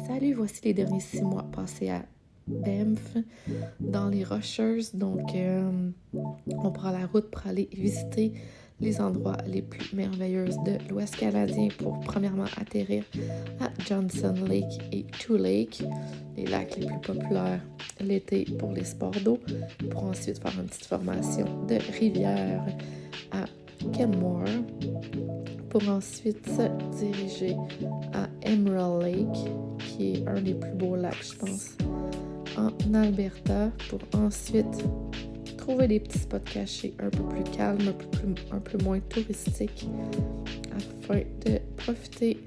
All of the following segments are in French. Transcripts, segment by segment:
Salut, voici les derniers 6 mois passés à Banff, dans les Rocheuses. Donc, on prend la route pour aller visiter les endroits les plus merveilleux de l'Ouest canadien pour premièrement atterrir à Johnson Lake et Two Lake, les lacs les plus populaires l'été pour les sports d'eau, pour ensuite faire une petite formation de rivière à Kenmore, pour ensuite se diriger à Emerald Lake, qui est un des plus beaux lacs, je pense, en Alberta, pour ensuite trouver des petits spots cachés un peu plus calmes, un peu moins touristiques, afin de profiter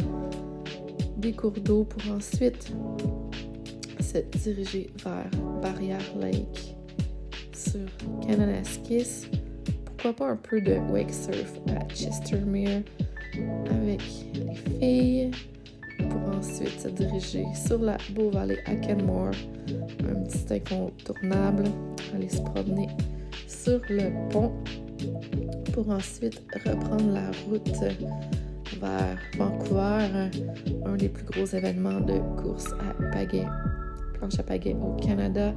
des cours d'eau pour ensuite se diriger vers Barrier Lake sur Kananaskis. Pourquoi pas un peu de wake surf à Chestermere avec les filles, pour ensuite se diriger sur la Bow Valley à Kenmore, un petit incontournable, aller se promener sur le pont, pour ensuite reprendre la route vers Vancouver, un des plus gros événements de course à pagaie, planche à pagaie au Canada,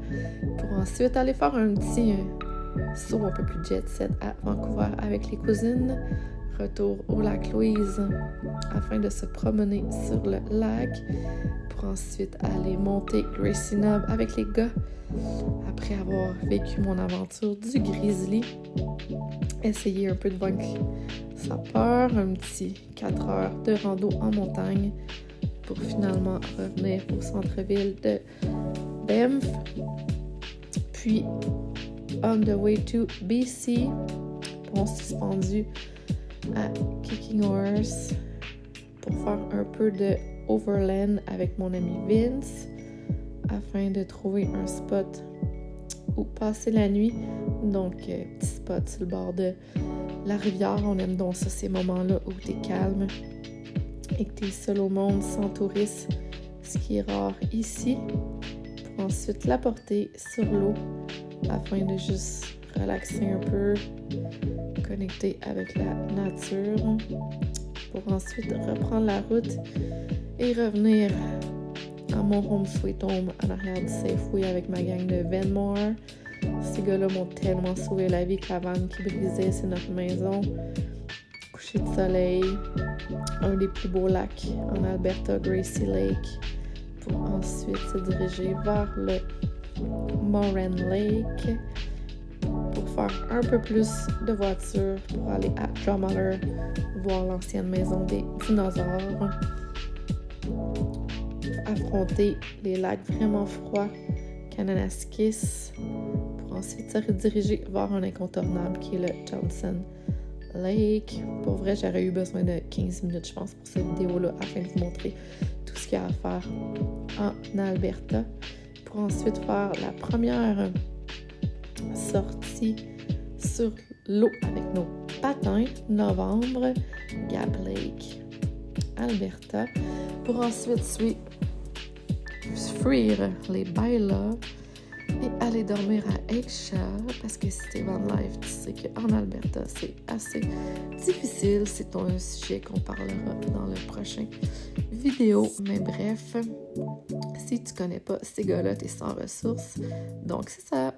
pour ensuite aller faire un petit saut un peu plus jet set à Vancouver avec les cousines, retour au lac Louise afin de se promener sur le lac, pour ensuite aller monter Gracie Knob avec les gars après avoir vécu mon aventure du grizzly, essayer un peu de vaincre sa peur, un petit 4 heures de rando en montagne pour finalement revenir au centre-ville de Banff, puis on the way to BC, pont suspendu à Kicking Horse pour faire un peu de overland avec mon ami Vince afin de trouver un spot où passer la nuit. Donc, petit spot sur le bord de la rivière. On aime donc ça, ces moments-là où t'es calme et que t'es seul au monde, sans touristes, ce qui est rare ici, pour ensuite la porter sur l'eau afin de juste relaxer un peu, connecter avec la nature, pour ensuite reprendre la route et revenir à mon home sweet home en arrière du Safeway avec ma gang de Venmore. Ces gars-là m'ont tellement sauvé la vie que la vanne qui brisait, c'est notre maison. Coucher de soleil, un des plus beaux lacs en Alberta, Gracie Lake, pour ensuite se diriger vers le Moraine Lake pour faire un peu plus de voiture pour aller à Drummuller, voir l'ancienne maison des dinosaures, affronter les lacs vraiment froids, Kananaskis, pour ensuite se rediriger vers un incontournable qui est le Johnson Lake. Pour vrai, j'aurais eu besoin de 15 minutes, je pense, pour cette vidéo-là, afin de vous montrer tout ce qu'il y a à faire en Alberta, pour ensuite faire la première sortie sur l'eau avec nos patins, novembre, Gap Lake, Alberta, pour ensuite fuir les bailas et aller dormir à Acacia, parce que si t'es van life, tu sais qu'en Alberta, c'est assez difficile. C'est un sujet qu'on parlera dans le prochain vidéo. Mais bref, si tu connais pas ces gars-là, t'es sans ressources. Donc c'est ça.